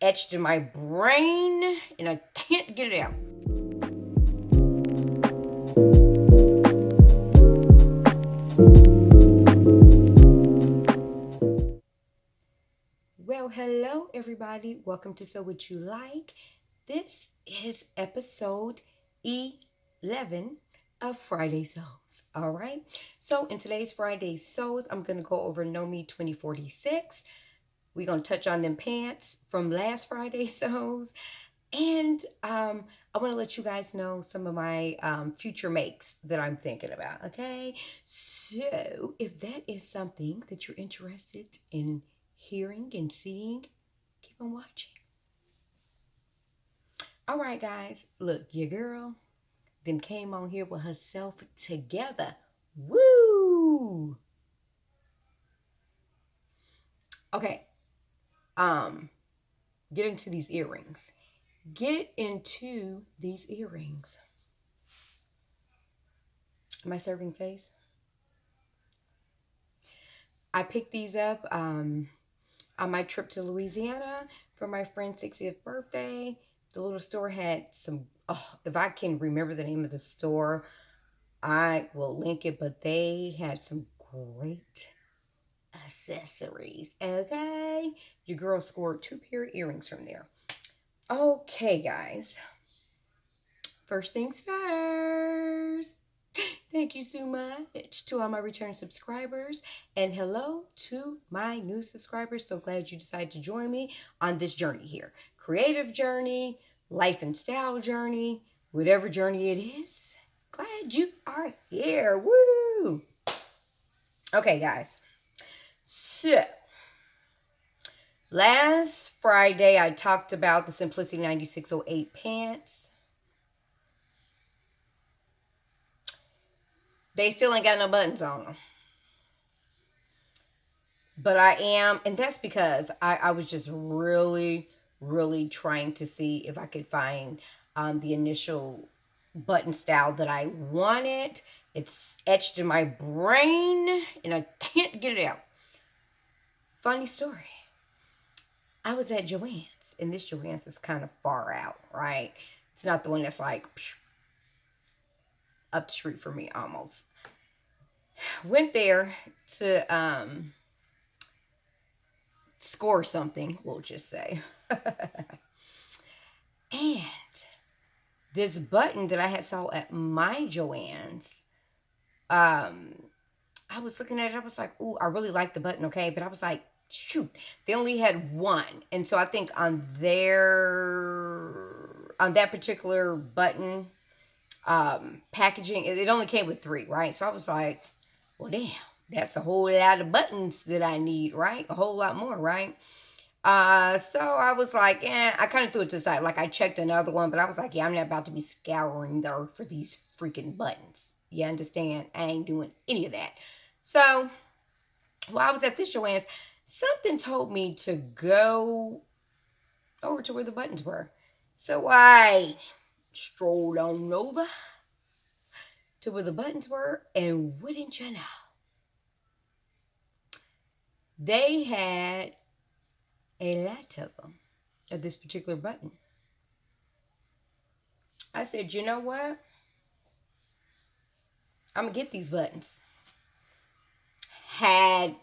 etched in my brain and I can't get it out. Well, hello everybody. Welcome to So What You Like. This is episode 11 of Friday Souls. All right. So in today's Friday Souls, I'm going to go over KNOWME 2046. We're going to touch on them pants from last Friday Souls. And I want to let you guys know some of my future makes that I'm thinking about. Okay. So if that is something that you're interested in hearing and seeing, keep on watching. All right, guys. Look, your girl then came on here with herself together. Woo! Okay. Get into these earrings. Get into these earrings. Am I serving face? I picked these up on my trip to Louisiana for my friend's 60th birthday. The little store had some, oh, if I can remember the name of the store, I will link it, but they had some great accessories. Okay. Your girl scored 2 pair of earrings from there. Okay, guys. First things first. Thank you so much to all my return subscribers. And hello to my new subscribers. So glad you decided to join me on this journey here. Creative journey, life and style journey, whatever journey it is. Glad you are here. Woo! Okay, guys. So, last Friday I talked about the Simplicity 9608 pants. They still ain't got no buttons on them. But I am, and that's because I was just really trying to see if I could find the initial button style that I wanted. It's etched in my brain, and I can't get it out. Funny story. I was at Joann's, and this Joann's is kind of far out, right? It's not the one that's like up the street for me almost. Went there to score something, we'll just say. And this button that I had saw at my Joann's, I was looking at it, I was like, ooh, I really like the button, okay? But I was like, shoot, they only had one. And so I think on that particular button packaging, it only came with 3, right? So I was like, well, damn, that's a whole lot of buttons that I need, right? A whole lot more, right? So I was like, I kind of threw it to the side. Like I checked another one, but I was like, yeah, I'm not about to be scouring the earth for these freaking buttons. You understand? I ain't doing any of that. So while I was at this Joann's, something told me to go over to where the buttons were. So I strolled on over to where the buttons were, and wouldn't you know, they had a lot of them at this particular button. I said, you know what? I'm going to get these buttons. Had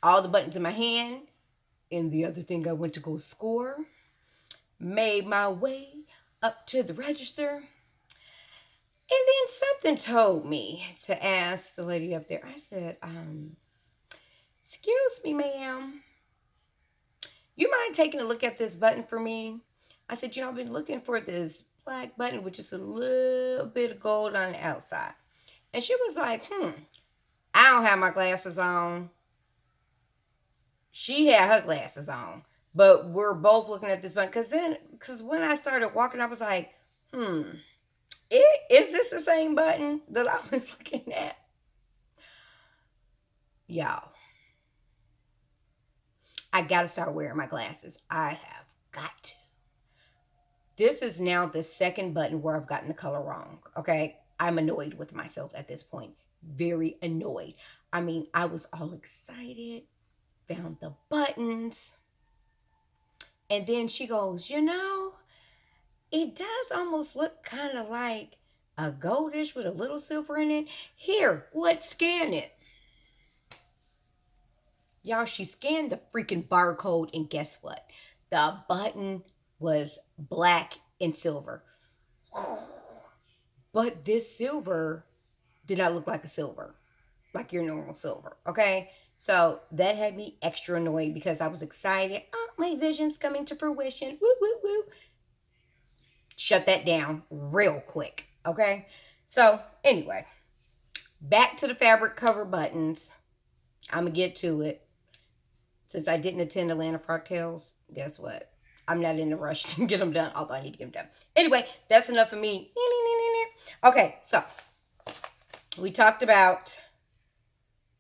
all the buttons in my hand. And the other thing, I went to go score. Made my way up to the register. And then something told me to ask the lady up there. I said, excuse me, ma'am. You mind taking a look at this button for me? I said, I've been looking for this black button with just a little bit of gold on the outside. And she was like, I don't have my glasses on. She had her glasses on. But we're both looking at this button. Because when I started walking, I was like, is this the same button that I was looking at? Y'all, I got to start wearing my glasses. I have got to. This is now the second button where I've gotten the color wrong, okay? I'm annoyed with myself at this point. Very annoyed. I mean, I was all excited, found the buttons, And then she goes, you know, it does almost look kind of like a goldish with a little silver in it. Here, let's scan it. Y'all, she scanned the freaking barcode, and guess what? The button was black and silver. But this silver did not look like a silver, like your normal silver, okay? So that had me extra annoyed because I was excited. Oh, my vision's coming to fruition. Woo, woo, woo. Shut that down real quick, okay? So, anyway, back to the fabric cover buttons. I'm going to get to it. Since I didn't attend Atlanta Frock Tales, guess what? I'm not in a rush to get them done, although I need to get them done. Anyway, that's enough of me. Okay, so we talked about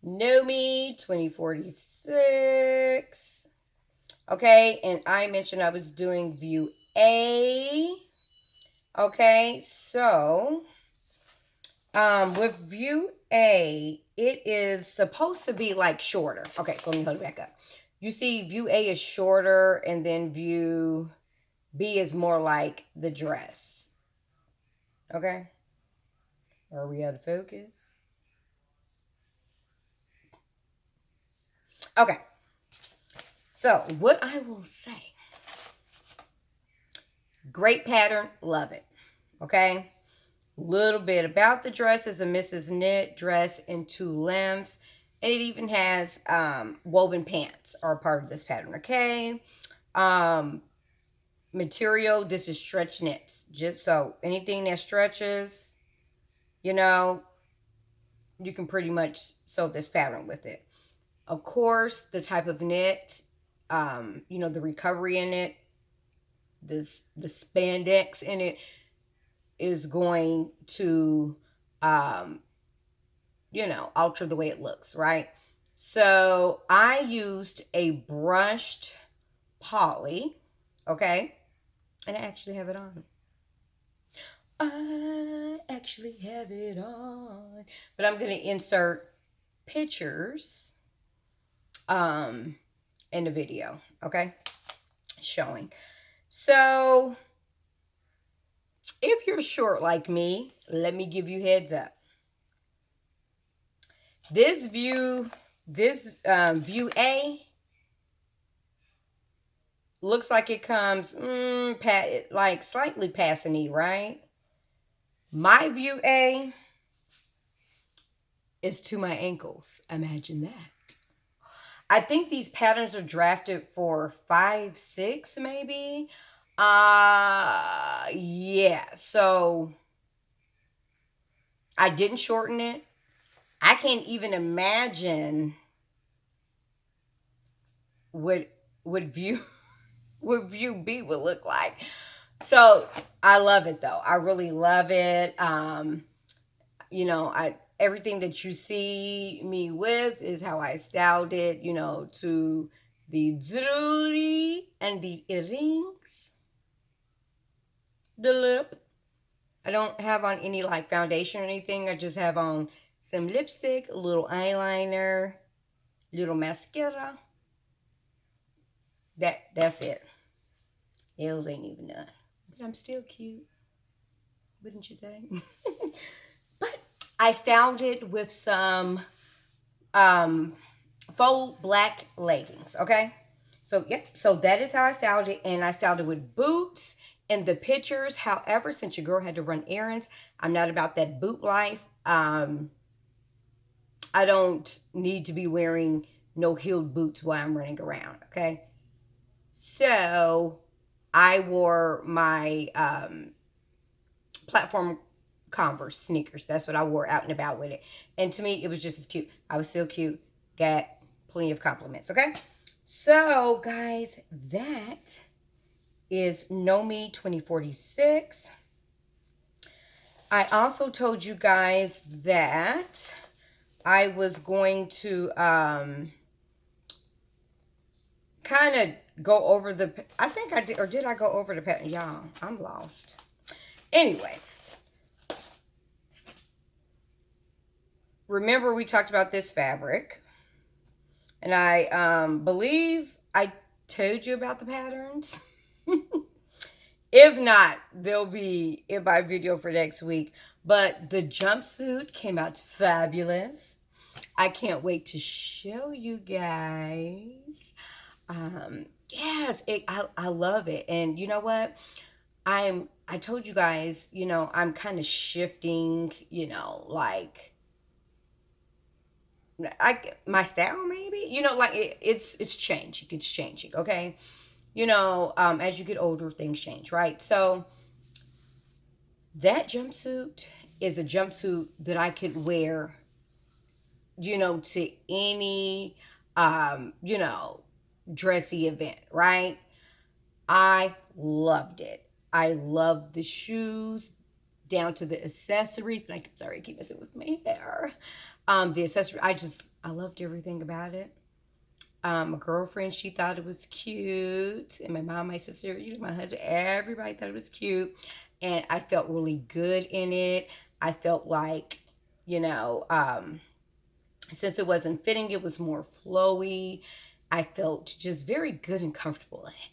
KNOWME 2046. Okay, and I mentioned I was doing view A. Okay, so with view A, it is supposed to be like shorter. Okay, so let me hold it back up. You see view A is shorter, and then view B is more like the dress. Okay? Are we out of focus? Okay. So, what I will say. Great pattern. Love it. Okay? Little bit about the dress is a Mrs. Knit dress in 2 lengths. And it even has woven pants are a part of this pattern. Okay? Material, this is stretch knits. Just so anything that stretches, you know, you can pretty much sew this pattern with it. Of course, the type of knit, you know, the recovery in it, the spandex in it is going to, you know, alter the way it looks, right? So I used a brushed poly, okay? And I actually have it on. I actually have it on. But I'm going to insert pictures in the video, okay? Showing. So if you're short like me, let me give you heads up. This view A looks like it comes like slightly past the knee, right? My view A is to my ankles. Imagine that. I think these patterns are drafted for 5'6", maybe. Yeah. So I didn't shorten it. I can't even imagine what view B would look like. So I love it though. I really love it. You know, everything that you see me with is how I styled it, you know, to the jewelry and the earrings, the lip. I don't have on any like foundation or anything. I just have on some lipstick, a little eyeliner, little mascara. That's it. Nails ain't even done. But I'm still cute. Wouldn't you say? But I styled it with some faux black leggings, okay? So, yep. So that is how I styled it. And I styled it with boots in the pictures. However, since your girl had to run errands, I'm not about that boot life. I don't need to be wearing no heeled boots while I'm running around, okay? So I wore my platform Converse sneakers. That's what I wore out and about with it. And to me, it was just as cute. I was still cute. Got plenty of compliments, okay? So, guys, that is KNOWME 2046. I also told you guys that I was going to kind of go over the, I think I did, or did I go over the pattern? Y'all, I'm lost. Anyway, remember we talked about this fabric, and I believe I told you about the patterns. If not, they'll be in my video for next week. But the jumpsuit came out fabulous. I can't wait to show you guys. Yes, I love it. And you know what? I told you guys, I'm kind of shifting, like my style maybe. Like it's changing. It's changing, okay? As you get older, things change, right? So that jumpsuit is a jumpsuit that I could wear, to any dressy event, right? I loved it. I loved the shoes down to the accessories. Like, sorry, I keep messing with my hair. The accessory, I loved everything about it. My girlfriend, she thought it was cute. And my mom, my sister, my husband, everybody thought it was cute. And I felt really good in it. I felt like, you know, um, since it wasn't fitting, it was more flowy. I felt just very good and comfortable in it.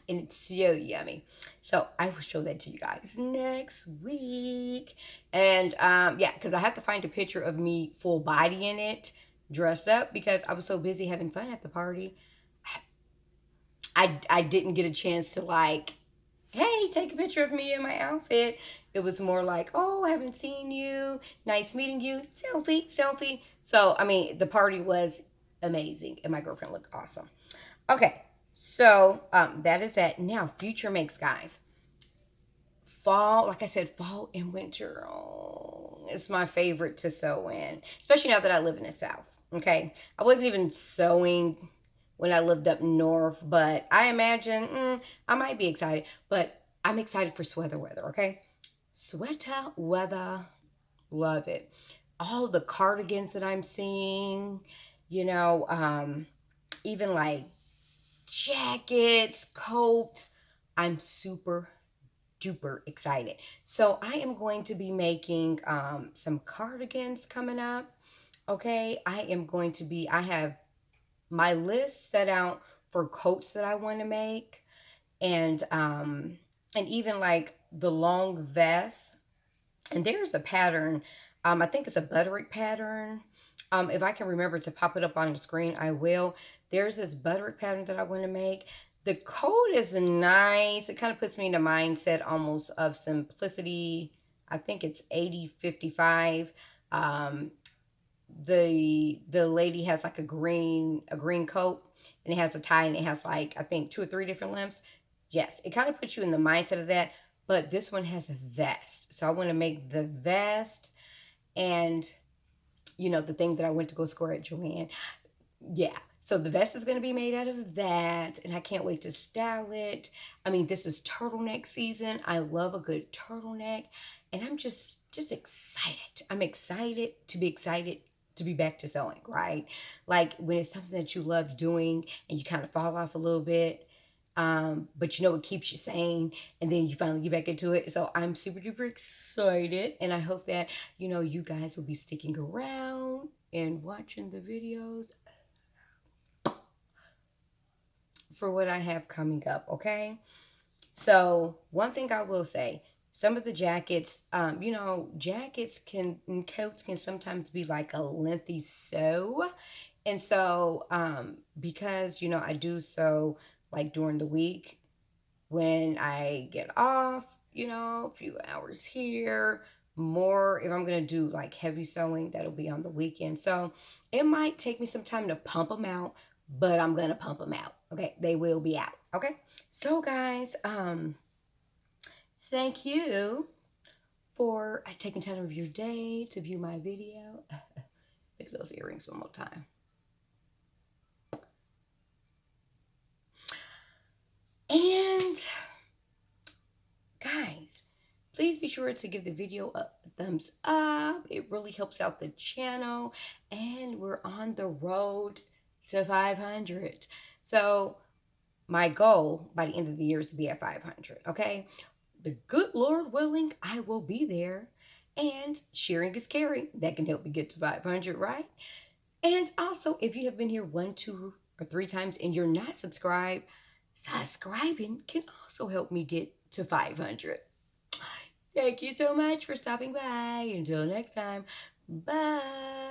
And it's so yummy. So I will show that to you guys next week. And yeah, because I have to find a picture of me full body in it, dressed up, because I was so busy having fun at the party. I didn't get a chance to like, hey, take a picture of me in my outfit. It was more like, oh, I haven't seen you. Nice meeting you. Selfie, selfie. So, I mean, the party was amazing and my girlfriend looked awesome. Okay, so that is that. Now, future makes, guys. Fall, like I said, fall and winter. Oh, it's my favorite to sew in, especially now that I live in the South. Okay, I wasn't even sewing when I lived up north, but I imagine I might be excited. But I'm excited for sweater weather. Okay, sweater weather, love it. All the cardigans that I'm seeing, you know, even like jackets, coats. I'm super duper excited. So I am going to be making some cardigans coming up. Okay, I have my list set out for coats that I want to make, and even like the long vest. And there's a pattern. I think it's a butterick pattern. If I can remember to pop it up on the screen, I will. There's this butterick pattern that I want to make. The coat is nice. It kind of puts me in a mindset almost of simplicity. I think it's 80-55. Um, the lady has like a green coat, and it has a tie, and it has like I think 2 or 3 different lengths. Yes, it kind of puts you in the mindset of that. But this one has a vest, so I want to make the vest, and the thing that I went to go score at Joanne. Yeah. So the vest is going to be made out of that, and I can't wait to style it. I mean, this is turtleneck season. I love a good turtleneck, and I'm just excited. I'm excited to be back to sewing, right? Like when it's something that you love doing and you kind of fall off a little bit, but it keeps you sane, and then you finally get back into it. So I'm super duper excited, and I hope that you guys will be sticking around and watching the videos for what I have coming up, okay? So one thing I will say, some of the jackets, jackets and coats can sometimes be like a lengthy sew. And so, because, I do sew like during the week when I get off, a few hours here, more if I'm going to do like heavy sewing, that'll be on the weekend. So it might take me some time to pump them out, but I'm going to pump them out. Okay. They will be out. Okay. So guys, thank you for taking time of your day to view my video. Look at those earrings one more time. And guys, please be sure to give the video a thumbs up. It really helps out the channel, and we're on the road to 500. So my goal by the end of the year is to be at 500, okay? The good Lord willing, I will be there. And sharing is caring. That can help me get to 500, right? And also, if you have been here 1, 2, or 3 times and you're not subscribed, subscribing can also help me get to 500. Thank you so much for stopping by. Until next time, bye.